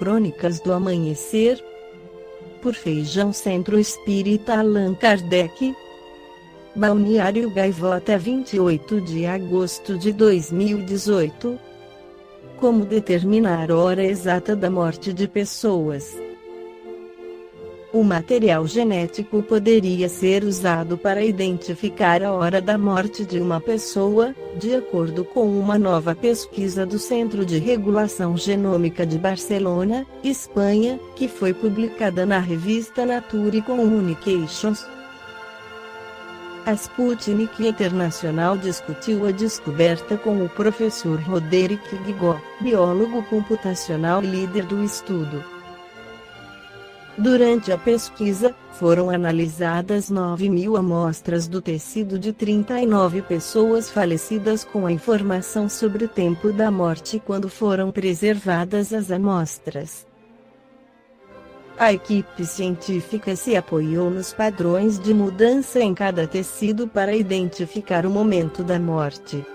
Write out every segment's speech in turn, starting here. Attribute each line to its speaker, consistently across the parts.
Speaker 1: Crônicas do Amanhecer, por Feijão Centro Espírita Allan Kardec. Balneário Gaivota, 28 de agosto de 2018. Como determinar a hora exata da morte de pessoas? O material genético poderia ser usado para identificar a hora da morte de uma pessoa, de acordo com uma nova pesquisa do Centro de Regulação Genômica de Barcelona, Espanha, que foi publicada na revista Nature Communications. A Sputnik Internacional discutiu a descoberta com o professor Roderick Guigó, biólogo computacional e líder do estudo. Durante a pesquisa, foram analisadas 9.000 amostras do tecido de 39 pessoas falecidas com a informação sobre o tempo da morte quando foram preservadas as amostras. A equipe científica se apoiou nos padrões de mudança em cada tecido para identificar o momento da morte.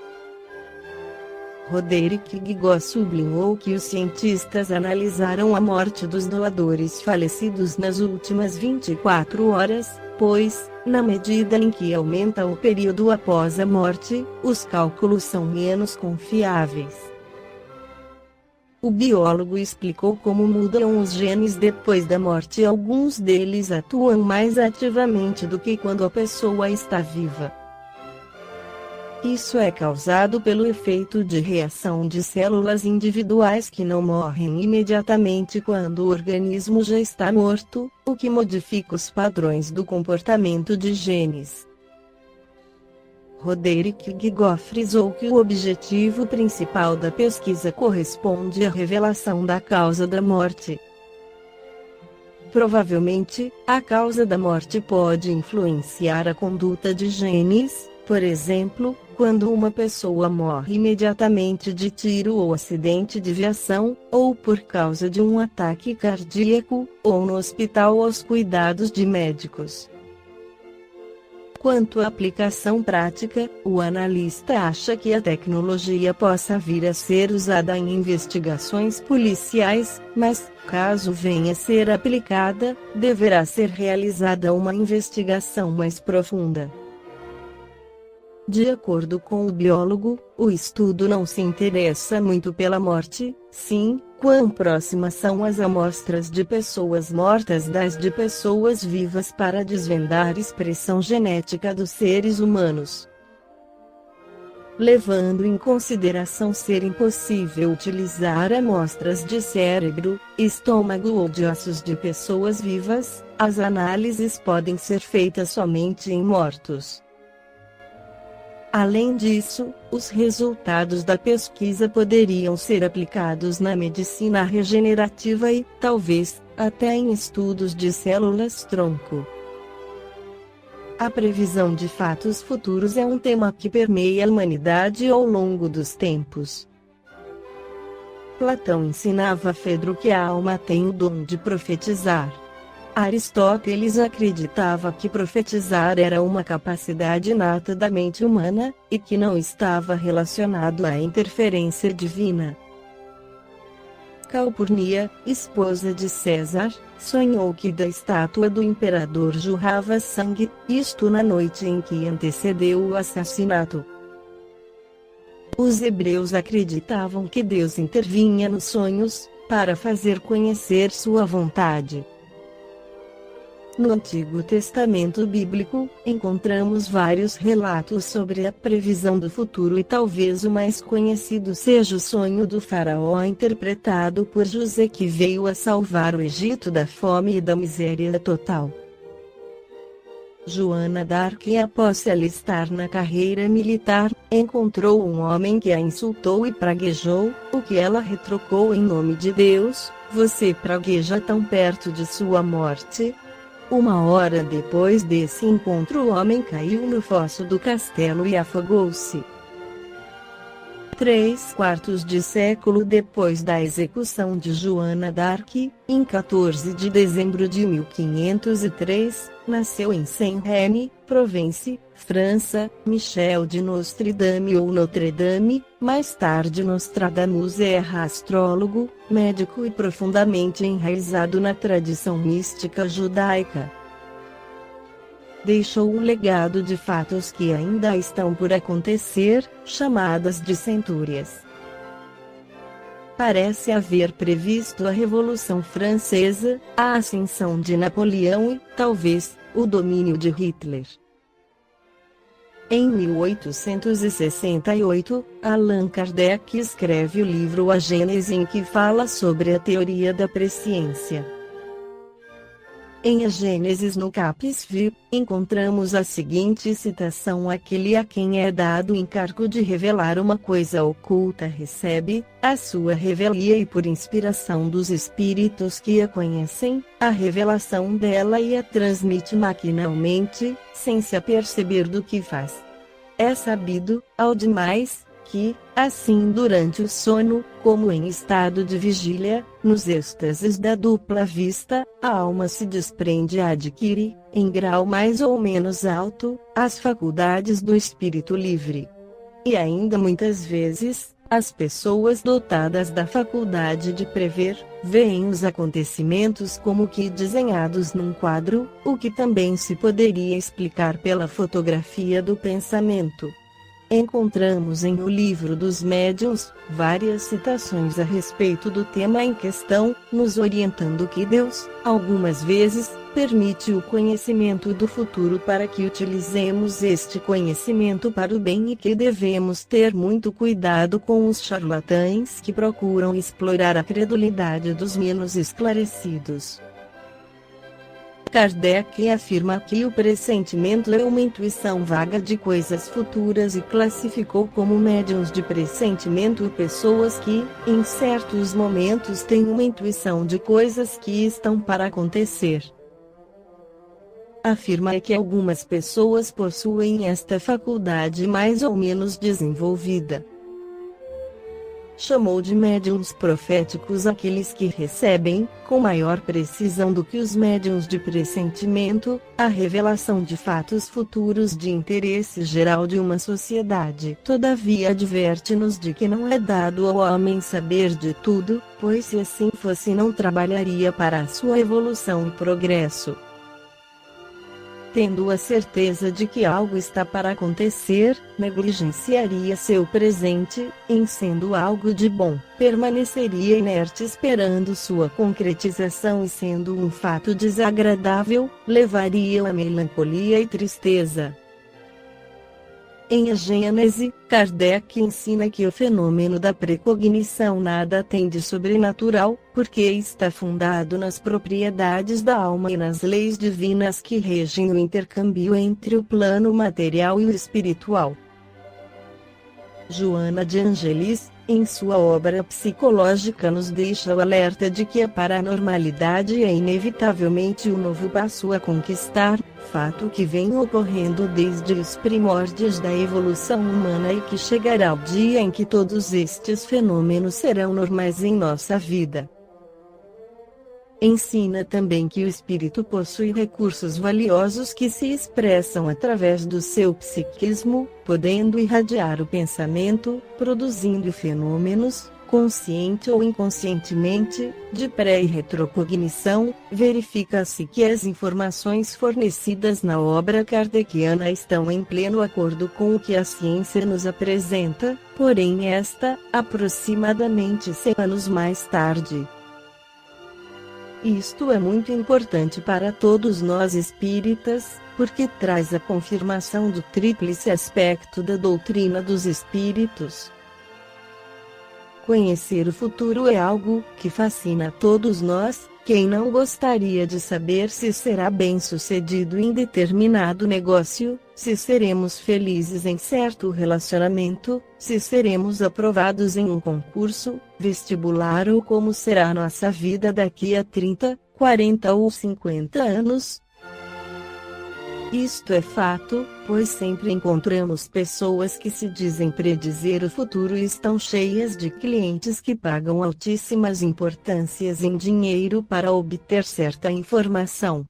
Speaker 1: Roderick Guigó sublinhou que os cientistas analisaram a morte dos doadores falecidos nas últimas 24 horas, pois, na medida em que aumenta o período após a morte, os cálculos são menos confiáveis. O biólogo explicou como mudam os genes depois da morte e alguns deles atuam mais ativamente do que quando a pessoa está viva. Isso é causado pelo efeito de reação de células individuais que não morrem imediatamente quando o organismo já está morto, o que modifica os padrões do comportamento de genes. Roderick Guigó frisou que o objetivo principal da pesquisa corresponde à revelação da causa da morte. Provavelmente, a causa da morte pode influenciar a conduta de genes, por exemplo, quando uma pessoa morre imediatamente de tiro ou acidente de viação, ou por causa de um ataque cardíaco, ou no hospital aos cuidados de médicos. Quanto à aplicação prática, o analista acha que a tecnologia possa vir a ser usada em investigações policiais, mas, caso venha a ser aplicada, deverá ser realizada uma investigação mais profunda. De acordo com o biólogo, o estudo não se interessa muito pela morte, sim, quão próximas são as amostras de pessoas mortas das de pessoas vivas para desvendar a expressão genética dos seres humanos. Levando em consideração ser impossível utilizar amostras de cérebro, estômago ou de ossos de pessoas vivas, as análises podem ser feitas somente em mortos. Além disso, os resultados da pesquisa poderiam ser aplicados na medicina regenerativa e, talvez, até em estudos de células-tronco. A previsão de fatos futuros é um tema que permeia a humanidade ao longo dos tempos. Platão ensinava a Fedro que a alma tem o dom de profetizar. Aristóteles acreditava que profetizar era uma capacidade inata da mente humana, e que não estava relacionado à interferência divina. Calpurnia, esposa de César, sonhou que da estátua do imperador jorrava sangue, isto na noite em que antecedeu o assassinato. Os hebreus acreditavam que Deus intervinha nos sonhos, para fazer conhecer sua vontade. No Antigo Testamento Bíblico, encontramos vários relatos sobre a previsão do futuro e talvez o mais conhecido seja o sonho do faraó interpretado por José que veio a salvar o Egito da fome e da miséria total. Joana d'Arc, após se alistar na carreira militar, encontrou um homem que a insultou e praguejou, o que ela retrucou em nome de Deus: "Você pragueja tão perto de sua morte?" Uma hora depois desse encontro o homem caiu no fosso do castelo e afogou-se. 3/4 de século depois da execução de Joana d'Arc, em 14 de dezembro de 1503, nasceu em Saint-Rémy, Provence, França, Michel de Nostre-Dame ou Notre-Dame, mais tarde Nostradamus, astrólogo, médico e profundamente enraizado na tradição mística judaica. Deixou um legado de fatos que ainda estão por acontecer, chamadas de centúrias. Parece haver previsto a Revolução Francesa, a ascensão de Napoleão e, talvez, o domínio de Hitler. Em 1868, Allan Kardec escreve o livro A Gênese, em que fala sobre a teoria da presciência. Em A Gênesis, no Capítulo V, encontramos a seguinte citação: aquele a quem é dado o encargo de revelar uma coisa oculta recebe, a sua revelia e por inspiração dos espíritos que a conhecem, a revelação dela e a transmite maquinalmente, sem se aperceber do que faz. É sabido, ao demais, que, assim durante o sono, como em estado de vigília, nos êxtases da dupla vista, a alma se desprende e adquire, em grau mais ou menos alto, as faculdades do espírito livre. E ainda muitas vezes, as pessoas dotadas da faculdade de prever, veem os acontecimentos como que desenhados num quadro, o que também se poderia explicar pela fotografia do pensamento. Encontramos em O Livro dos Médiuns várias citações a respeito do tema em questão, nos orientando que Deus, algumas vezes, permite o conhecimento do futuro para que utilizemos este conhecimento para o bem e que devemos ter muito cuidado com os charlatães que procuram explorar a credulidade dos menos esclarecidos. Kardec afirma que o pressentimento é uma intuição vaga de coisas futuras e classificou como médiuns de pressentimento pessoas que, em certos momentos, têm uma intuição de coisas que estão para acontecer. Afirma que algumas pessoas possuem esta faculdade mais ou menos desenvolvida. Chamou de médiuns proféticos aqueles que recebem, com maior precisão do que os médiuns de pressentimento, a revelação de fatos futuros de interesse geral de uma sociedade. Todavia adverte-nos de que não é dado ao homem saber de tudo, pois se assim fosse não trabalharia para a sua evolução e progresso. Tendo a certeza de que algo está para acontecer, negligenciaria seu presente, em sendo algo de bom, permaneceria inerte esperando sua concretização e sendo um fato desagradável, levaria a melancolia e tristeza. Em A Gênese, Kardec ensina que o fenômeno da precognição nada tem de sobrenatural, porque está fundado nas propriedades da alma e nas leis divinas que regem o intercâmbio entre o plano material e o espiritual. Joana de Ângelis, em sua obra psicológica, nos deixa o alerta de que a paranormalidade é inevitavelmente o novo passo a conquistar, fato que vem ocorrendo desde os primórdios da evolução humana e que chegará ao dia em que todos estes fenômenos serão normais em nossa vida. Ensina também que o espírito possui recursos valiosos que se expressam através do seu psiquismo, podendo irradiar o pensamento, produzindo fenômenos, consciente ou inconscientemente, de pré- e retrocognição. Verifica-se que as informações fornecidas na obra kardeciana estão em pleno acordo com o que a ciência nos apresenta, porém esta, aproximadamente 100 anos mais tarde. Isto é muito importante para todos nós espíritas, porque traz a confirmação do tríplice aspecto da doutrina dos espíritos. Conhecer o futuro é algo que fascina a todos nós. Quem não gostaria de saber se será bem-sucedido em determinado negócio, se seremos felizes em certo relacionamento, se seremos aprovados em um concurso, vestibular ou como será nossa vida daqui a 30, 40 ou 50 anos? Isto é fato, pois sempre encontramos pessoas que se dizem predizer o futuro e estão cheias de clientes que pagam altíssimas importâncias em dinheiro para obter certa informação.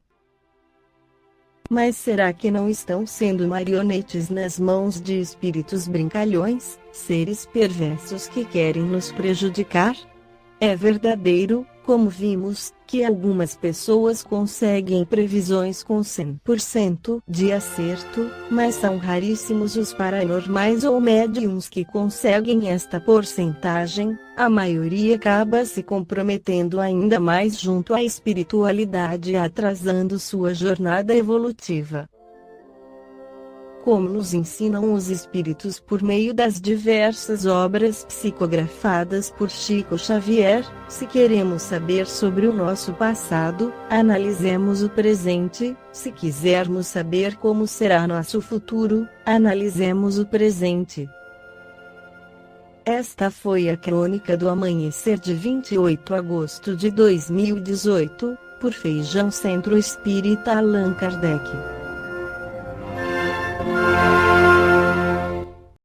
Speaker 1: Mas será que não estão sendo marionetes nas mãos de espíritos brincalhões, seres perversos que querem nos prejudicar? É verdadeiro, como vimos, que algumas pessoas conseguem previsões com 100% de acerto, mas são raríssimos os paranormais ou médiums que conseguem esta porcentagem. A maioria acaba se comprometendo ainda mais junto à espiritualidade e atrasando sua jornada evolutiva. Como nos ensinam os espíritos por meio das diversas obras psicografadas por Chico Xavier, se queremos saber sobre o nosso passado, analisemos o presente; se quisermos saber como será nosso futuro, analisemos o presente. Esta foi a crônica do amanhecer de 28 de agosto de 2018, por Feijão Centro Espírita Allan Kardec.